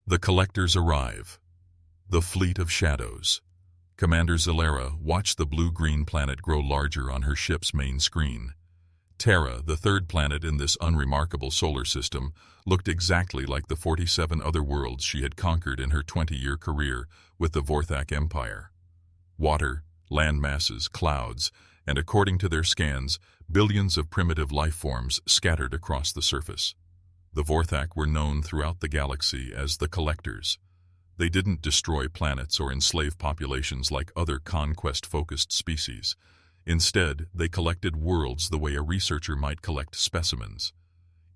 The collectors arrive. The fleet of shadows. Commander Zalera watched the blue-green planet grow larger on her ship's main screen. Terra, the third planet in this unremarkable solar system, looked exactly like the 47 other worlds she had conquered in her 20-year career with the Vorthak Empire. Water, land masses, clouds, and according to their scans, billions of primitive life forms scattered across the surface. The Vorthak were known throughout the galaxy as the Collectors. They didn't destroy planets or enslave populations like other conquest-focused species. Instead, they collected worlds the way a researcher might collect specimens.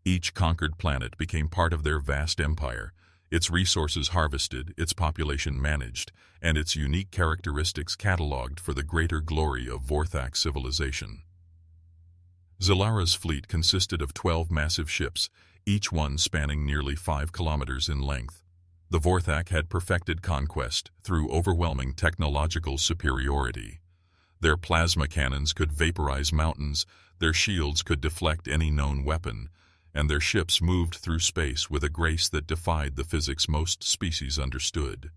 Each conquered planet became part of their vast empire, its resources harvested, its population managed, and its unique characteristics catalogued for the greater glory of Vorthak civilization. Zalara's fleet consisted of 12 massive ships, each one spanning nearly 5 kilometers in length. The Vorthak had perfected conquest through overwhelming technological superiority. Their plasma cannons could vaporize mountains, their shields could deflect any known weapon, and their ships moved through space with a grace that defied the physics most species understood.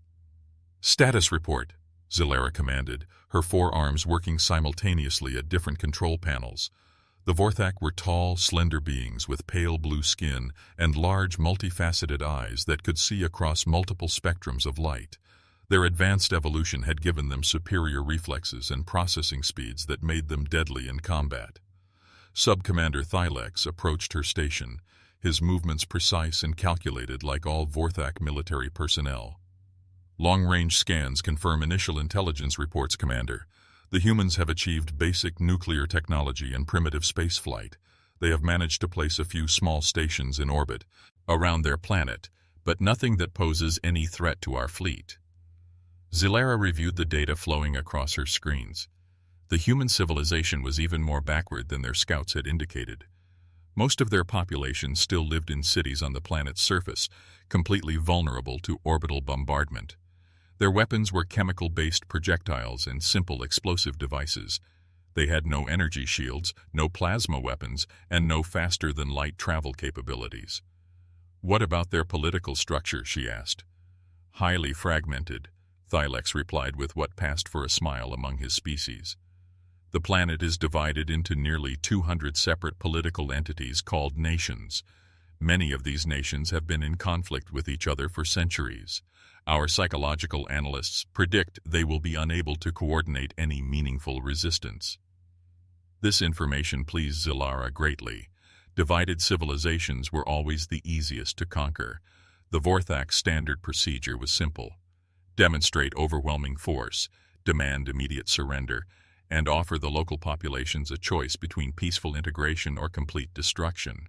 "Status report," Zalera commanded, her 4 arms working simultaneously at different control panels. The Vorthak were tall, slender beings with pale blue skin and large, multifaceted eyes that could see across multiple spectrums of light. Their advanced evolution had given them superior reflexes and processing speeds that made them deadly in combat. Sub-Commander Thylex approached her station, his movements precise and calculated like all Vorthak military personnel. "Long-range scans confirm initial intelligence reports, Commander. The humans have achieved basic nuclear technology and primitive spaceflight. They have managed to place a few small stations in orbit around their planet, but nothing that poses any threat to our fleet." Zalera reviewed the data flowing across her screens. The human civilization was even more backward than their scouts had indicated. Most of their population still lived in cities on the planet's surface, completely vulnerable to orbital bombardment. Their weapons were chemical-based projectiles and simple explosive devices. They had no energy shields, no plasma weapons, and no faster-than-light travel capabilities. "What about their political structure?" she asked. "Highly fragmented," Thylex replied with what passed for a smile among his species. "The planet is divided into nearly 200 separate political entities called nations. Many of these nations have been in conflict with each other for centuries. Our psychological analysts predict they will be unable to coordinate any meaningful resistance." This information pleased Zalera greatly. Divided civilizations were always the easiest to conquer. The Vorthak's standard procedure was simple: demonstrate overwhelming force, demand immediate surrender, and offer the local populations a choice between peaceful integration or complete destruction.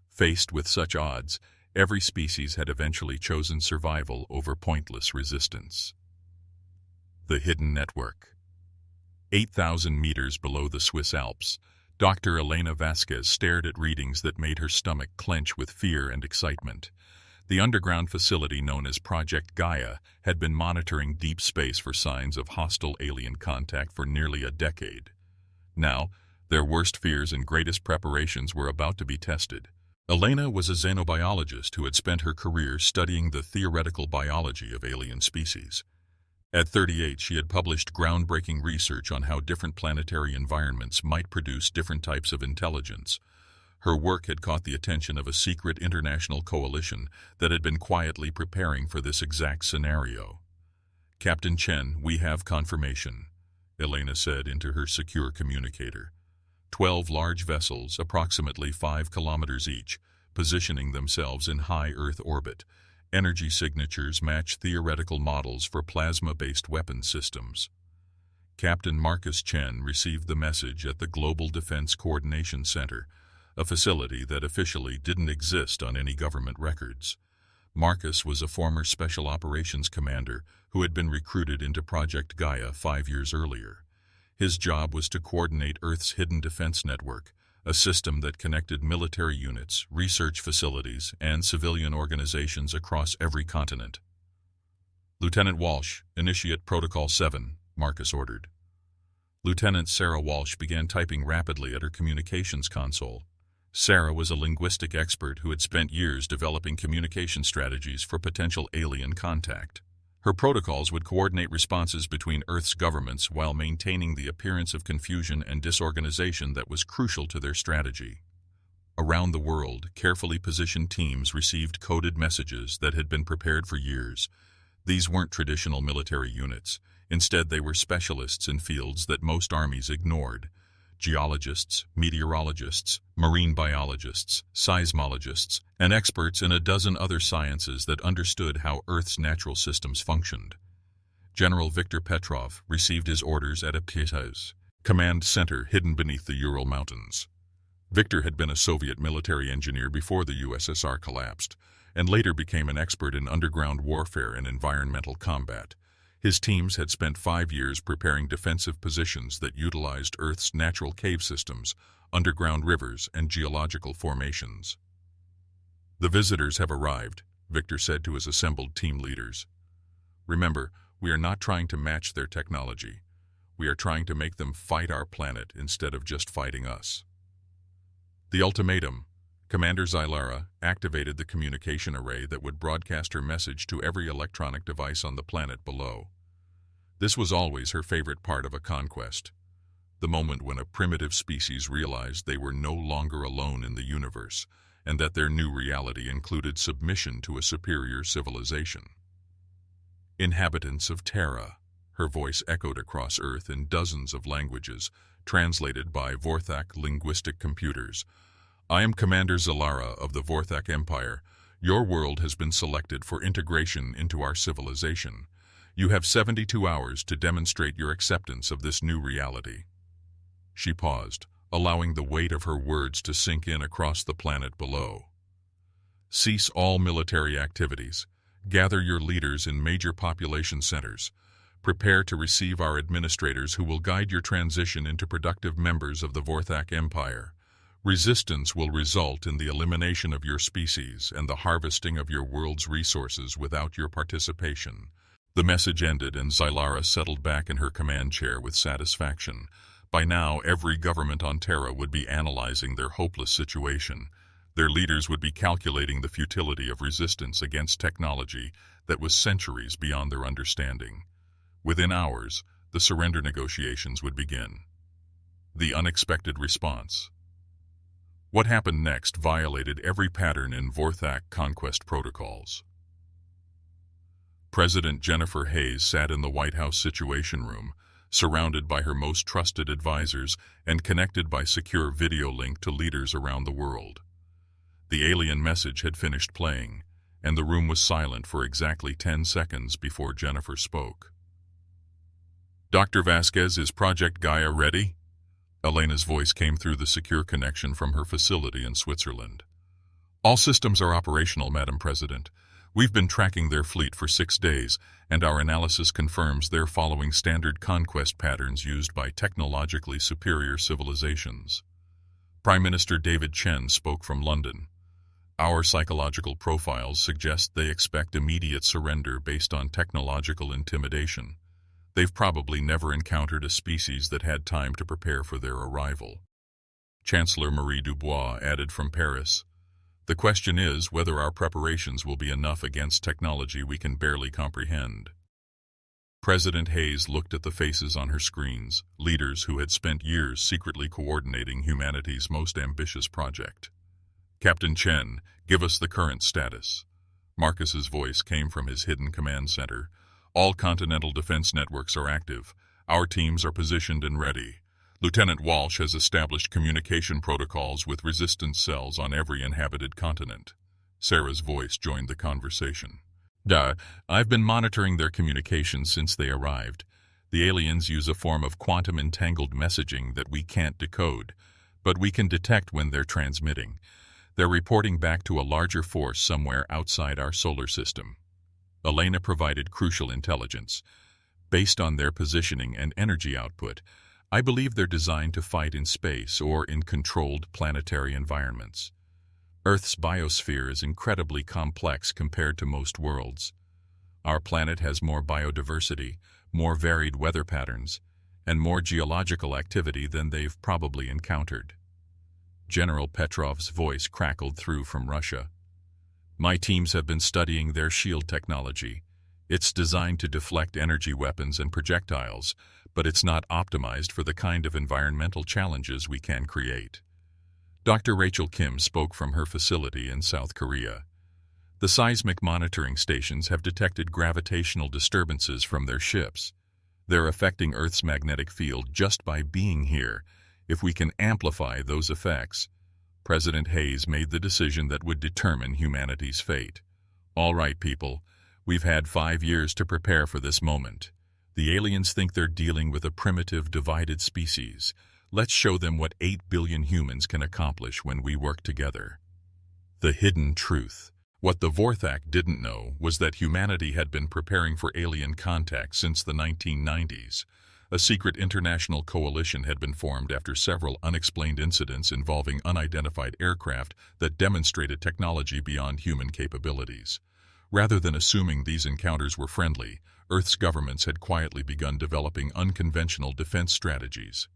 Faced with such odds, every species had eventually chosen survival over pointless resistance. The hidden network. 8,000 meters below the Swiss Alps, Dr. Elena Vasquez stared at readings that made her stomach clench with fear and excitement. The underground facility known as Project Gaia had been monitoring deep space for signs of hostile alien contact for nearly a decade. Now, their worst fears and greatest preparations were about to be tested. Elena was a xenobiologist who had spent her career studying the theoretical biology of alien species. At 38, she had published groundbreaking research on how different planetary environments might produce different types of intelligence. Her work had caught the attention of a secret international coalition that had been quietly preparing for this exact scenario. "Captain Chen, we have confirmation," Elena said into her secure communicator. 12 large vessels, approximately 5 kilometers each, positioning themselves in high Earth orbit. Energy signatures match theoretical models for plasma-based weapon systems. Captain Marcus Chen received the message at the Global Defense Coordination Center, a facility that officially didn't exist on any government records. Marcus was a former Special Operations Commander who had been recruited into Project Gaia 5 years earlier. His job was to coordinate Earth's hidden defense network, a system that connected military units, research facilities, and civilian organizations across every continent. "Lieutenant Walsh, initiate Protocol 7, Marcus ordered. Lieutenant Sarah Walsh began typing rapidly at her communications console. Sarah was a linguistic expert who had spent years developing communication strategies for potential alien contact. Her protocols would coordinate responses between Earth's governments while maintaining the appearance of confusion and disorganization that was crucial to their strategy. Around the world, carefully positioned teams received coded messages that had been prepared for years. These weren't traditional military units. Instead, they were specialists in fields that most armies ignored. Geologists, meteorologists, marine biologists, seismologists, and experts in a dozen other sciences that understood how Earth's natural systems functioned. General Viktor Petrov received his orders at a Pietaz command center hidden beneath the Ural Mountains. Viktor had been a Soviet military engineer before the USSR collapsed, and later became an expert in underground warfare and environmental combat. His teams had spent 5 years preparing defensive positions that utilized Earth's natural cave systems, underground rivers, and geological formations. "The visitors have arrived," Viktor said to his assembled team leaders. "Remember, we are not trying to match their technology. We are trying to make them fight our planet instead of just fighting us." The ultimatum. Commander Zylara activated the communication array that would broadcast her message to every electronic device on the planet below. This was always her favorite part of a conquest, the moment when a primitive species realized they were no longer alone in the universe, and that their new reality included submission to a superior civilization. "Inhabitants of Terra," her voice echoed across Earth in dozens of languages, translated by Vorthak linguistic computers. "I am Commander Zylara of the Vorthak Empire. Your world has been selected for integration into our civilization. You have 72 hours to demonstrate your acceptance of this new reality." She paused, allowing the weight of her words to sink in across the planet below. "Cease all military activities. Gather your leaders in major population centers. Prepare to receive our administrators who will guide your transition into productive members of the Vorthak Empire. Resistance will result in the elimination of your species and the harvesting of your world's resources without your participation." The message ended and Zylara settled back in her command chair with satisfaction. By now, every government on Terra would be analyzing their hopeless situation. Their leaders would be calculating the futility of resistance against technology that was centuries beyond their understanding. Within hours, the surrender negotiations would begin. The unexpected response. What happened next violated every pattern in Vorthak conquest protocols. President Jennifer Hayes sat in the White House Situation Room, surrounded by her most trusted advisors and connected by secure video link to leaders around the world. The alien message had finished playing, and the room was silent for exactly 10 seconds before Jennifer spoke. "Dr. Vasquez, is Project Gaia ready?" Elena's voice came through the secure connection from her facility in Switzerland. "All systems are operational, Madam President. We've been tracking their fleet for 6 days, and our analysis confirms they're following standard conquest patterns used by technologically superior civilizations." Prime Minister David Chen spoke from London. "Our psychological profiles suggest they expect immediate surrender based on technological intimidation. They've probably never encountered a species that had time to prepare for their arrival." Chancellor Marie Dubois added from Paris, "The question is whether our preparations will be enough against technology we can barely comprehend." President Hayes looked at the faces on her screens, leaders who had spent years secretly coordinating humanity's most ambitious project. "Captain Chen, give us the current status." Marcus's voice came from his hidden command center. "All continental defense networks are active. Our teams are positioned and ready. Lieutenant Walsh has established communication protocols with resistance cells on every inhabited continent." Sarah's voice joined the conversation. "I've been monitoring their communications since they arrived. The aliens use a form of quantum-entangled messaging that we can't decode, but we can detect when they're transmitting. They're reporting back to a larger force somewhere outside our solar system." Elena provided crucial intelligence. "Based on their positioning and energy output, I believe they're designed to fight in space or in controlled planetary environments. Earth's biosphere is incredibly complex compared to most worlds. Our planet has more biodiversity, more varied weather patterns, and more geological activity than they've probably encountered. General Petrov's voice crackled through from Russia. My teams have been studying their shield technology. It's designed to deflect energy weapons and projectiles, but it's not optimized for the kind of environmental challenges we can create. Dr. Rachel Kim spoke from her facility in South Korea. The seismic monitoring stations have detected gravitational disturbances from their ships. They're affecting Earth's magnetic field just by being here. If we can amplify those effects, President Hayes made the decision that would determine humanity's fate. All right, people, we've had 5 years to prepare for this moment. The aliens think they're dealing with a primitive, divided species. Let's show them what 8 billion humans can accomplish when we work together. The hidden truth. What the Vorthak didn't know was that humanity had been preparing for alien contact since the 1990s. A secret international coalition had been formed after several unexplained incidents involving unidentified aircraft that demonstrated technology beyond human capabilities. Rather than assuming these encounters were friendly, Earth's governments had quietly begun developing unconventional defense strategies.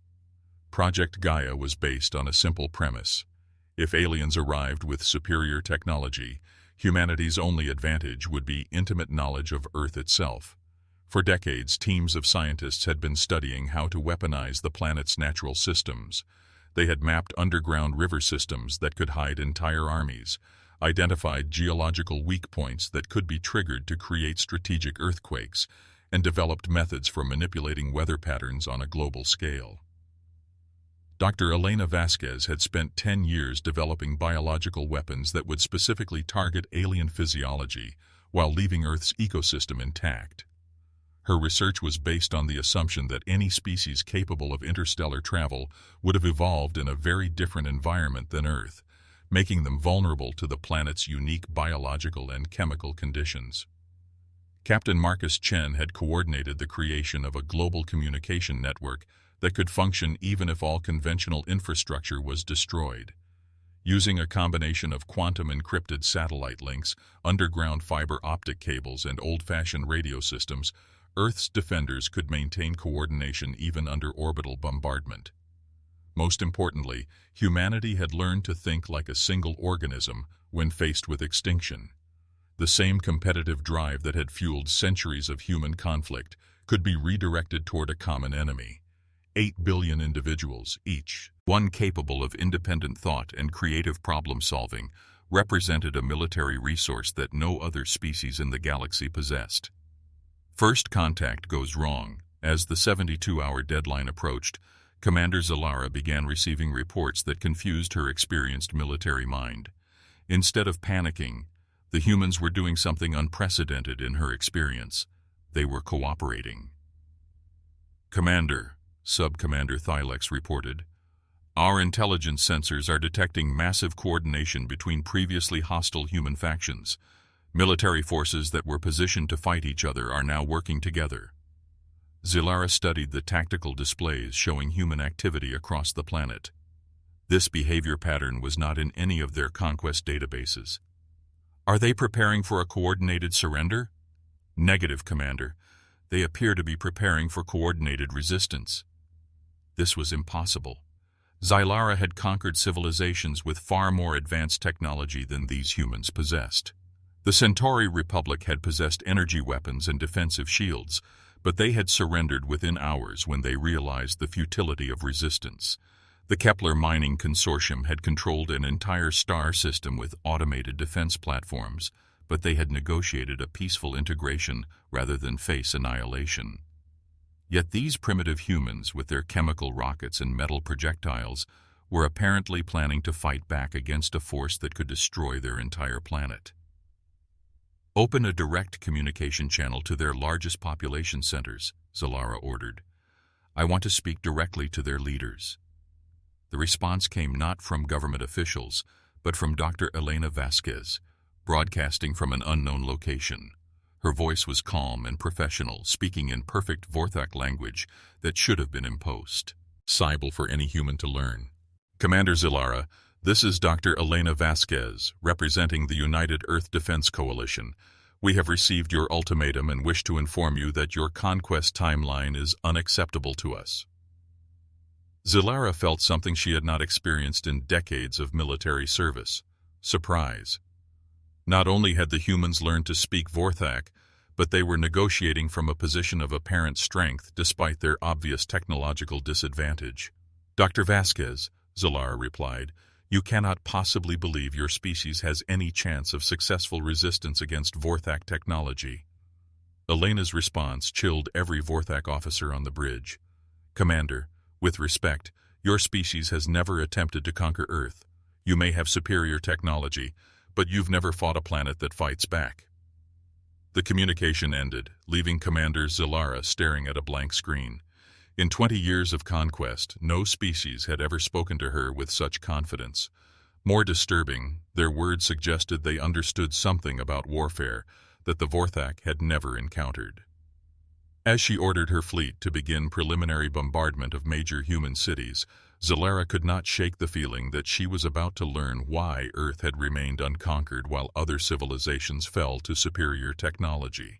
Project Gaia was based on a simple premise. If aliens arrived with superior technology, humanity's only advantage would be intimate knowledge of Earth itself. For decades, teams of scientists had been studying how to weaponize the planet's natural systems. They had mapped underground river systems that could hide entire armies, identified geological weak points that could be triggered to create strategic earthquakes, and developed methods for manipulating weather patterns on a global scale. Dr. Elena Vasquez had spent 10 years developing biological weapons that would specifically target alien physiology while leaving Earth's ecosystem intact. Her research was based on the assumption that any species capable of interstellar travel would have evolved in a very different environment than Earth, making them vulnerable to the planet's unique biological and chemical conditions. Captain Marcus Chen had coordinated the creation of a global communication network that could function even if all conventional infrastructure was destroyed. Using a combination of quantum-encrypted satellite links, underground fiber optic cables, and old-fashioned radio systems, Earth's defenders could maintain coordination even under orbital bombardment. Most importantly, humanity had learned to think like a single organism when faced with extinction. The same competitive drive that had fueled centuries of human conflict could be redirected toward a common enemy. 8 billion individuals, each one capable of independent thought and creative problem-solving, represented a military resource that no other species in the galaxy possessed. First contact goes wrong. As the 72-hour deadline approached, Commander Zalara began receiving reports that confused her experienced military mind. Instead of panicking, the humans were doing something unprecedented in her experience. They were cooperating. "Commander," Sub-Commander Thylex reported, "our intelligence sensors are detecting massive coordination between previously hostile human factions. Military forces that were positioned to fight each other are now working together." Zalara studied the tactical displays showing human activity across the planet. This behavior pattern was not in any of their conquest databases. "Are they preparing for a coordinated surrender?" "Negative, Commander. They appear to be preparing for coordinated resistance." This was impossible. Zalara had conquered civilizations with far more advanced technology than these humans possessed. The Centauri Republic had possessed energy weapons and defensive shields, but they had surrendered within hours when they realized the futility of resistance. The Kepler Mining Consortium had controlled an entire star system with automated defense platforms, but they had negotiated a peaceful integration rather than face annihilation. Yet these primitive humans, with their chemical rockets and metal projectiles, were apparently planning to fight back against a force that could destroy their entire planet. "Open a direct communication channel to their largest population centers," Zalara ordered. "I want to speak directly to their leaders." The response came not from government officials, but from Dr. Elena Vasquez, broadcasting from an unknown location. Her voice was calm and professional, speaking in perfect Vorthak language that should have been imposed. Possible for any human to learn. "Commander Zalara, this is Dr. Elena Vasquez, representing the United Earth Defense Coalition. We have received your ultimatum and wish to inform you that your conquest timeline is unacceptable to us." Zilara felt something she had not experienced in decades of military service: surprise. Not only had the humans learned to speak Vorthak, but they were negotiating from a position of apparent strength despite their obvious technological disadvantage. "Dr. Vasquez," Zilara replied, "you cannot possibly believe your species has any chance of successful resistance against Vorthak technology." Elena's response chilled every Vorthak officer on the bridge. "Commander, with respect, your species has never attempted to conquer Earth. You may have superior technology, but you've never fought a planet that fights back." The communication ended, leaving Commander Zilara staring at a blank screen. In 20 years of conquest, no species had ever spoken to her with such confidence. More disturbing, their words suggested they understood something about warfare that the Vorthak had never encountered. As she ordered her fleet to begin preliminary bombardment of major human cities, Zilara could not shake the feeling that she was about to learn why Earth had remained unconquered while other civilizations fell to superior technology.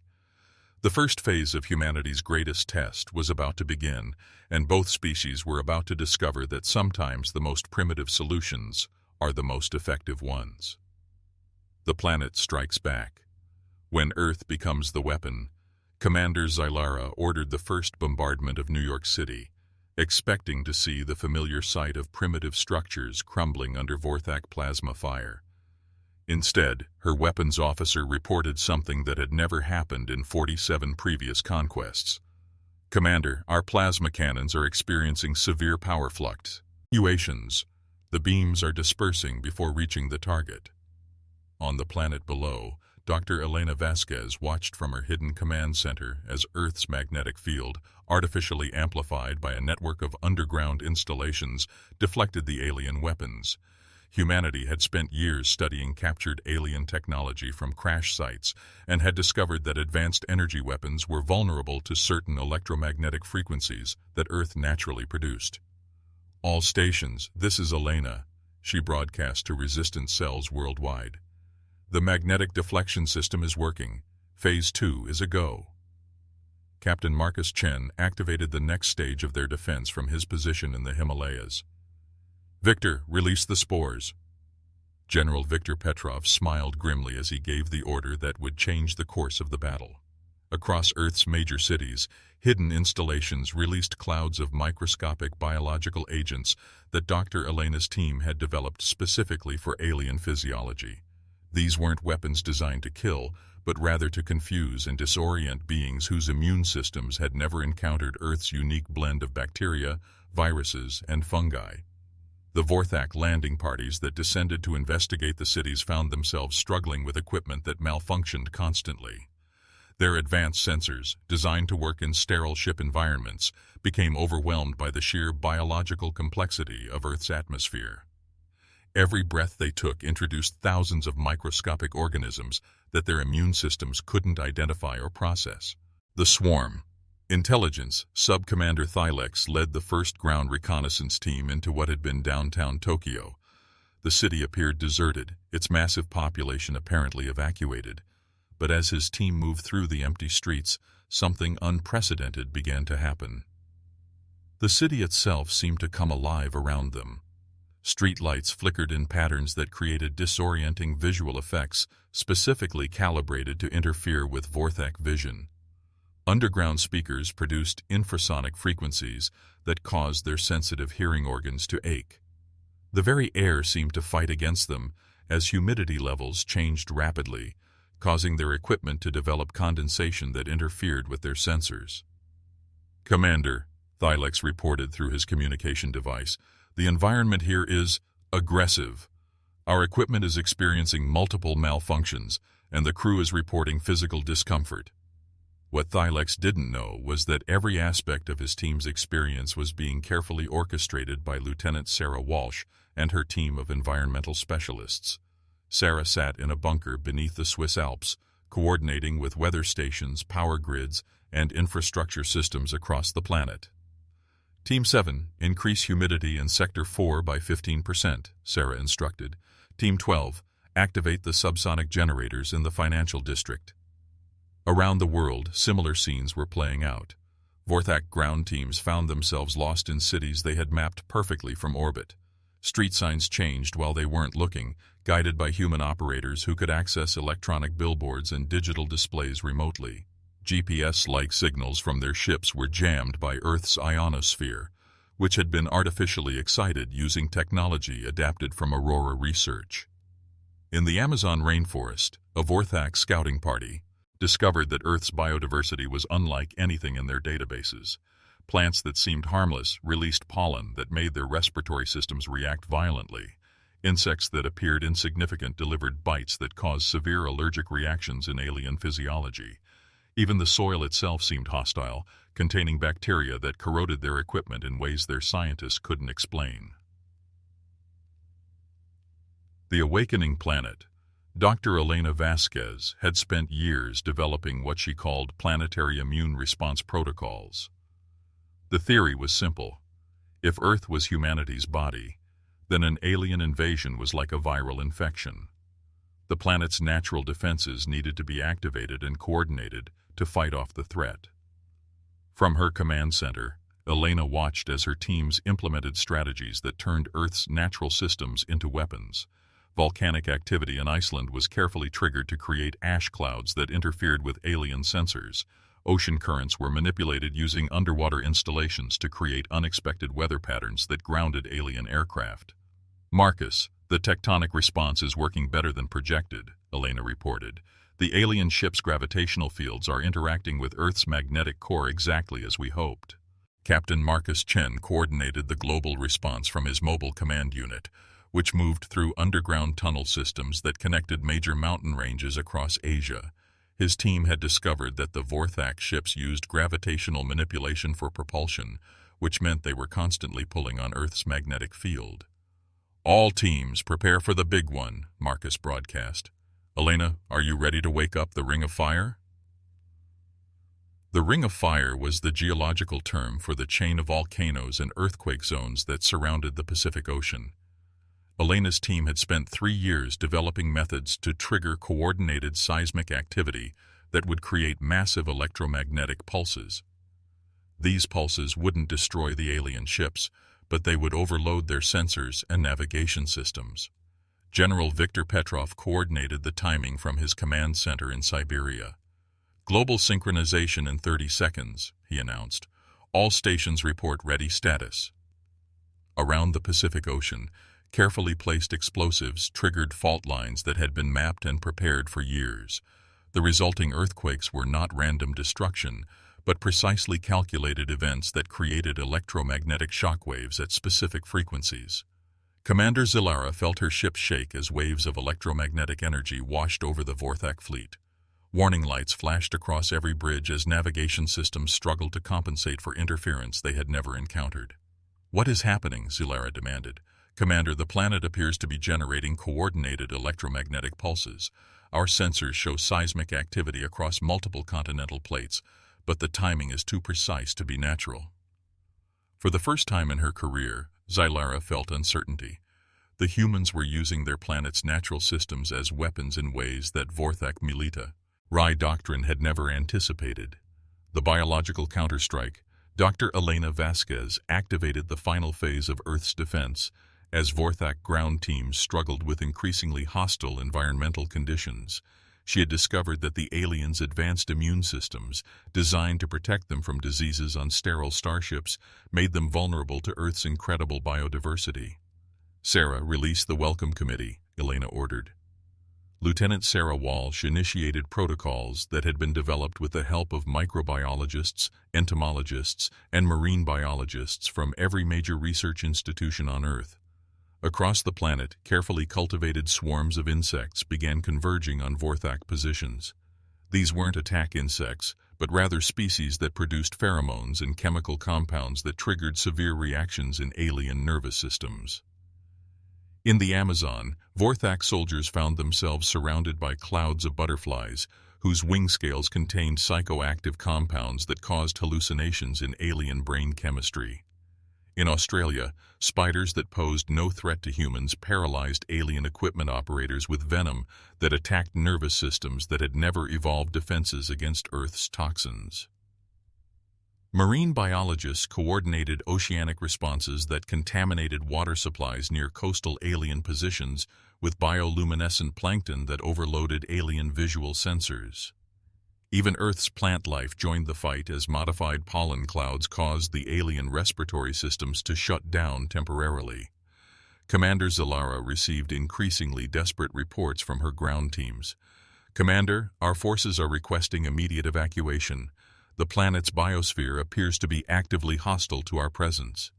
The first phase of humanity's greatest test was about to begin, and both species were about to discover that sometimes the most primitive solutions are the most effective ones. The planet strikes back. When Earth becomes the weapon, Commander Zilara ordered the first bombardment of New York City, expecting to see the familiar sight of primitive structures crumbling under Vorthak plasma fire. Instead, her weapons officer reported something that had never happened in 47 previous conquests. "Commander, our plasma cannons are experiencing severe power fluctuations. The beams are dispersing before reaching the target." On the planet below, Dr. Elena Vasquez watched from her hidden command center as Earth's magnetic field, artificially amplified by a network of underground installations, deflected the alien weapons. Humanity had spent years studying captured alien technology from crash sites and had discovered that advanced energy weapons were vulnerable to certain electromagnetic frequencies that Earth naturally produced. "All stations, this is Elena," she broadcast to resistance cells worldwide. "The magnetic deflection system is working. Phase 2 is a go." Captain Marcus Chen activated the next stage of their defense from his position in the Himalayas. "Victor, release the spores." General Viktor Petrov smiled grimly as he gave the order that would change the course of the battle. Across Earth's major cities, hidden installations released clouds of microscopic biological agents that Dr. Elena's team had developed specifically for alien physiology. These weren't weapons designed to kill, but rather to confuse and disorient beings whose immune systems had never encountered Earth's unique blend of bacteria, viruses, and fungi. The Vorthak landing parties that descended to investigate the cities found themselves struggling with equipment that malfunctioned constantly. Their advanced sensors, designed to work in sterile ship environments, became overwhelmed by the sheer biological complexity of Earth's atmosphere. Every breath they took introduced thousands of microscopic organisms that their immune systems couldn't identify or process. The swarm. Intelligence Sub-Commander Thylex led the first ground reconnaissance team into what had been downtown Tokyo. The city appeared deserted, its massive population apparently evacuated. But as his team moved through the empty streets, something unprecedented began to happen. The city itself seemed to come alive around them. Street lights flickered in patterns that created disorienting visual effects specifically calibrated to interfere with Vorthak vision. Underground speakers produced infrasonic frequencies that caused their sensitive hearing organs to ache. The very air seemed to fight against them as humidity levels changed rapidly, causing their equipment to develop condensation that interfered with their sensors. "Commander," Thylex reported through his communication device, "the environment here is aggressive. Our equipment is experiencing multiple malfunctions, and the crew is reporting physical discomfort." What Thylex didn't know was that every aspect of his team's experience was being carefully orchestrated by Lieutenant Sarah Walsh and her team of environmental specialists. Sarah sat in a bunker beneath the Swiss Alps, coordinating with weather stations, power grids, and infrastructure systems across the planet. "Team 7, increase humidity in Sector 4 by 15%, Sarah instructed. "Team 12, activate the subsonic generators in the financial district." Around the world, similar scenes were playing out. Vorthak ground teams found themselves lost in cities they had mapped perfectly from orbit. Street signs changed while they weren't looking, guided by human operators who could access electronic billboards and digital displays remotely. GPS-like signals from their ships were jammed by Earth's ionosphere, which had been artificially excited using technology adapted from Aurora research. In the Amazon rainforest, a Vorthak scouting party discovered that Earth's biodiversity was unlike anything in their databases. Plants that seemed harmless released pollen that made their respiratory systems react violently. Insects that appeared insignificant delivered bites that caused severe allergic reactions in alien physiology. Even the soil itself seemed hostile, containing bacteria that corroded their equipment in ways their scientists couldn't explain. The Awakening Planet. Dr. Elena Vasquez had spent years developing what she called planetary immune response protocols. The theory was simple. If Earth was humanity's body, then an alien invasion was like a viral infection. The planet's natural defenses needed to be activated and coordinated to fight off the threat. From her command center, Elena watched as her teams implemented strategies that turned Earth's natural systems into weapons. Volcanic activity in Iceland was carefully triggered to create ash clouds that interfered with alien sensors. Ocean currents were manipulated using underwater installations to create unexpected weather patterns that grounded alien aircraft. Marcus, the tectonic response is working better than projected, Elena reported. The alien ship's gravitational fields are interacting with Earth's magnetic core exactly as we hoped. Captain Marcus Chen coordinated the global response from his mobile command unit, which moved through underground tunnel systems that connected major mountain ranges across Asia. His team had discovered that the Vorthak ships used gravitational manipulation for propulsion, which meant they were constantly pulling on Earth's magnetic field. "All teams, prepare for the big one," Marcus broadcast. "Elena, are you ready to wake up the Ring of Fire?" The Ring of Fire was the geological term for the chain of volcanoes and earthquake zones that surrounded the Pacific Ocean. Elena's team had spent 3 years developing methods to trigger coordinated seismic activity that would create massive electromagnetic pulses. These pulses wouldn't destroy the alien ships, but they would overload their sensors and navigation systems. General Viktor Petrov coordinated the timing from his command center in Siberia. "Global synchronization in 30 seconds, he announced. "All stations report ready status." Around the Pacific Ocean, carefully placed explosives triggered fault lines that had been mapped and prepared for years. The resulting earthquakes were not random destruction, but precisely calculated events that created electromagnetic shockwaves at specific frequencies. Commander Zilara felt her ship shake as waves of electromagnetic energy washed over the Vorthak fleet. Warning lights flashed across every bridge as navigation systems struggled to compensate for interference they had never encountered. "What is happening?" Zilara demanded. "Commander, the planet appears to be generating coordinated electromagnetic pulses. Our sensors show seismic activity across multiple continental plates, but the timing is too precise to be natural." For the first time in her career, Zilara felt uncertainty. The humans were using their planet's natural systems as weapons in ways that Vorthak Milita Rye doctrine had never anticipated. The biological counterstrike, Dr. Elena Vasquez activated the final phase of Earth's defense as Vorthak ground teams struggled with increasingly hostile environmental conditions. She had discovered that the aliens' advanced immune systems, designed to protect them from diseases on sterile starships, made them vulnerable to Earth's incredible biodiversity. "Sarah, release the Welcome Committee," Elena ordered. Lieutenant Sarah Walsh initiated protocols that had been developed with the help of microbiologists, entomologists, and marine biologists from every major research institution on Earth. Across the planet, carefully cultivated swarms of insects began converging on Vorthak positions. These weren't attack insects, but rather species that produced pheromones and chemical compounds that triggered severe reactions in alien nervous systems. In the Amazon, Vorthak soldiers found themselves surrounded by clouds of butterflies, whose wing scales contained psychoactive compounds that caused hallucinations in alien brain chemistry. In Australia, spiders that posed no threat to humans paralyzed alien equipment operators with venom that attacked nervous systems that had never evolved defenses against Earth's toxins. Marine biologists coordinated oceanic responses that contaminated water supplies near coastal alien positions with bioluminescent plankton that overloaded alien visual sensors. Even Earth's plant life joined the fight as modified pollen clouds caused the alien respiratory systems to shut down temporarily. Commander Zalara received increasingly desperate reports from her ground teams. "Commander, our forces are requesting immediate evacuation. The planet's biosphere appears to be actively hostile to our presence."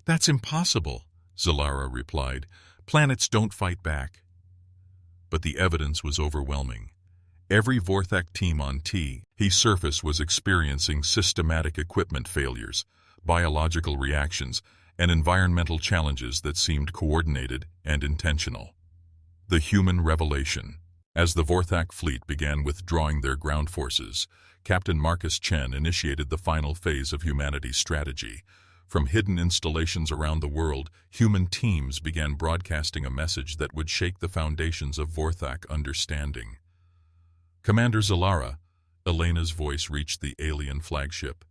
"That's impossible," Zalara replied. "Planets don't fight back." But the evidence was overwhelming. Every Vorthak team on T surface was experiencing systematic equipment failures, biological reactions, and environmental challenges that seemed coordinated and intentional. The human revelation. As the Vorthak fleet began withdrawing their ground forces, Captain Marcus Chen initiated the final phase of humanity's strategy. From hidden installations around the world, human teams began broadcasting a message that would shake the foundations of Vorthak understanding. "Commander Zalara," Elena's voice reached the alien flagship.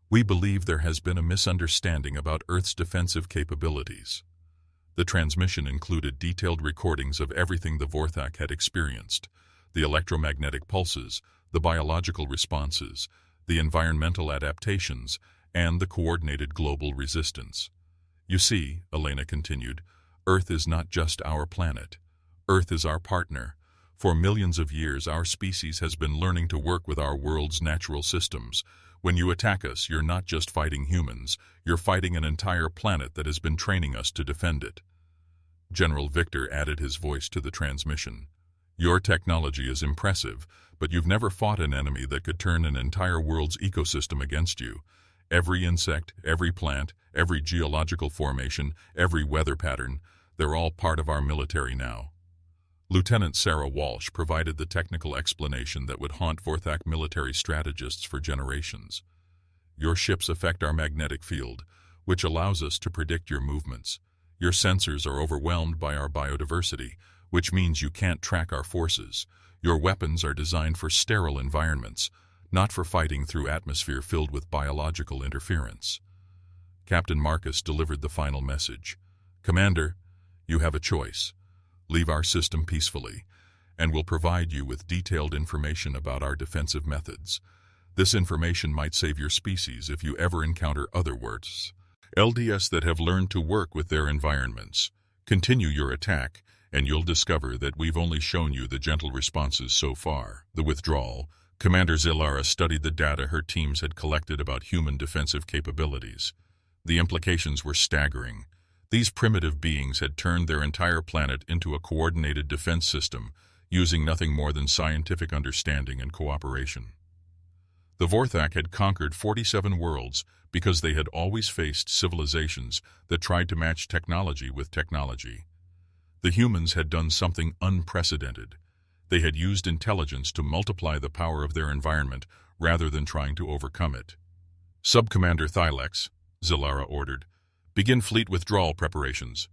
"We believe there has been a misunderstanding about Earth's defensive capabilities." The transmission included detailed recordings of everything the Vorthak had experienced: the electromagnetic pulses, the biological responses, the environmental adaptations, and the coordinated global resistance. "You see," Elena continued, "Earth is not just our planet. Earth is our partner. For millions of years, our species has been learning to work with our world's natural systems. When you attack us, you're not just fighting humans, you're fighting an entire planet that has been training us to defend it." General Victor added his voice to the transmission. "Your technology is impressive, but you've never fought an enemy that could turn an entire world's ecosystem against you. Every insect, every plant, every geological formation, every weather pattern, they're all part of our military now." Lieutenant Sarah Walsh provided the technical explanation that would haunt Vorthak military strategists for generations. "Your ships affect our magnetic field, which allows us to predict your movements. Your sensors are overwhelmed by our biodiversity, which means you can't track our forces. Your weapons are designed for sterile environments, not for fighting through atmosphere filled with biological interference." Captain Marcus delivered the final message. "Commander, you have a choice. Leave our system peacefully, and we'll provide you with detailed information about our defensive methods. This information might save your species if you ever encounter other LDS that have learned to work with their environments. Continue your attack, and you'll discover that we've only shown you the gentle responses so far." The withdrawal. Commander Zalara studied the data her teams had collected about human defensive capabilities. The implications were staggering. These primitive beings had turned their entire planet into a coordinated defense system, using nothing more than scientific understanding and cooperation. The Vorthak had conquered 47 worlds because they had always faced civilizations that tried to match technology with technology. The humans had done something unprecedented. They had used intelligence to multiply the power of their environment rather than trying to overcome it. "Subcommander Thylex," Zalara ordered, "begin fleet withdrawal preparations."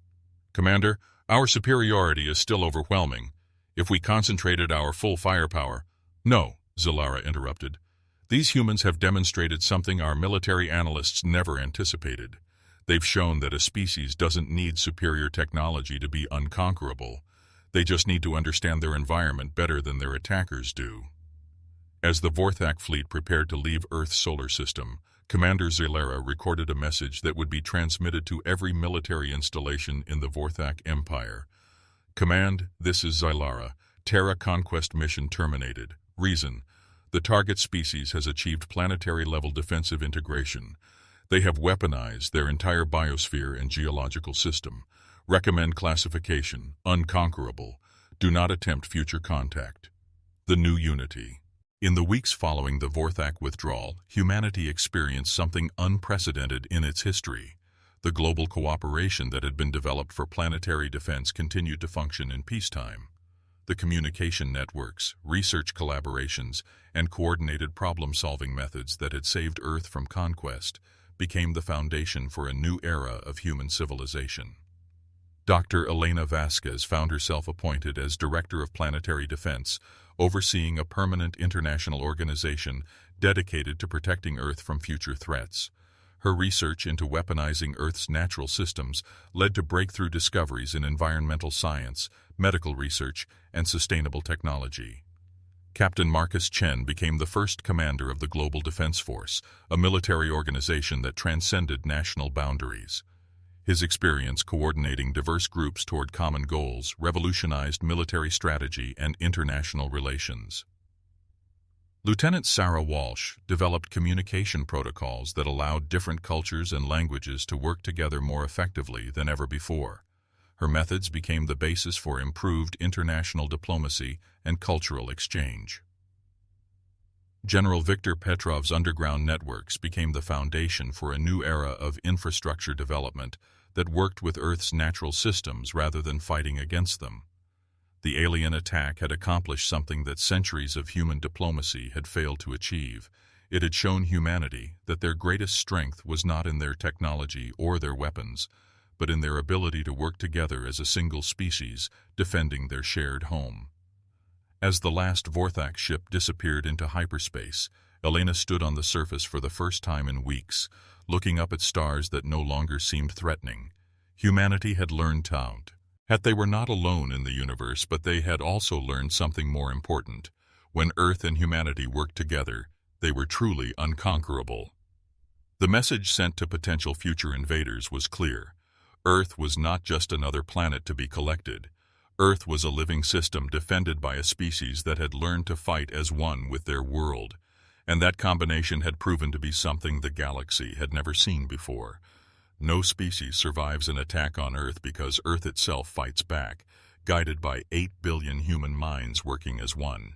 "Commander, our superiority is still overwhelming. If we concentrated our full firepower—" "No," Zalara interrupted. "These humans have demonstrated something our military analysts never anticipated. They've shown that a species doesn't need superior technology to be unconquerable. They just need to understand their environment better than their attackers do." As the Vorthak fleet prepared to leave Earth's solar system, Commander Zalara recorded a message that would be transmitted to every military installation in the Vorthak Empire. "Command, this is Zalara. Terra Conquest mission terminated. Reason: the target species has achieved planetary-level defensive integration. They have weaponized their entire biosphere and geological system. Recommend classification: unconquerable. Do not attempt future contact." The new unity. In the weeks following the Vorthak withdrawal, humanity experienced something unprecedented in its history. The global cooperation that had been developed for planetary defense continued to function in peacetime. The communication networks, research collaborations, and coordinated problem-solving methods that had saved Earth from conquest became the foundation for a new era of human civilization. Dr. Elena Vasquez found herself appointed as Director of Planetary Defense, overseeing a permanent international organization dedicated to protecting Earth from future threats. Her research into weaponizing Earth's natural systems led to breakthrough discoveries in environmental science, medical research, and sustainable technology. Captain Marcus Chen became the first commander of the Global Defense Force, a military organization that transcended national boundaries. His experience coordinating diverse groups toward common goals revolutionized military strategy and international relations. Lieutenant Sarah Walsh developed communication protocols that allowed different cultures and languages to work together more effectively than ever before. Her methods became the basis for improved international diplomacy and cultural exchange. General Viktor Petrov's underground networks became the foundation for a new era of infrastructure development that worked with Earth's natural systems rather than fighting against them. The alien attack had accomplished something that centuries of human diplomacy had failed to achieve. It had shown humanity that their greatest strength was not in their technology or their weapons, but in their ability to work together as a single species, defending their shared home. As the last Vorthak ship disappeared into hyperspace, Elena stood on the surface for the first time in weeks, looking up at stars that no longer seemed threatening. Humanity had learned Taunt. That they were not alone in the universe, but they had also learned something more important. When Earth and humanity worked together, they were truly unconquerable. The message sent to potential future invaders was clear. Earth was not just another planet to be collected. Earth was a living system defended by a species that had learned to fight as one with their world. And that combination had proven to be something the galaxy had never seen before. No species survives an attack on Earth because Earth itself fights back, guided by 8 billion human minds working as one.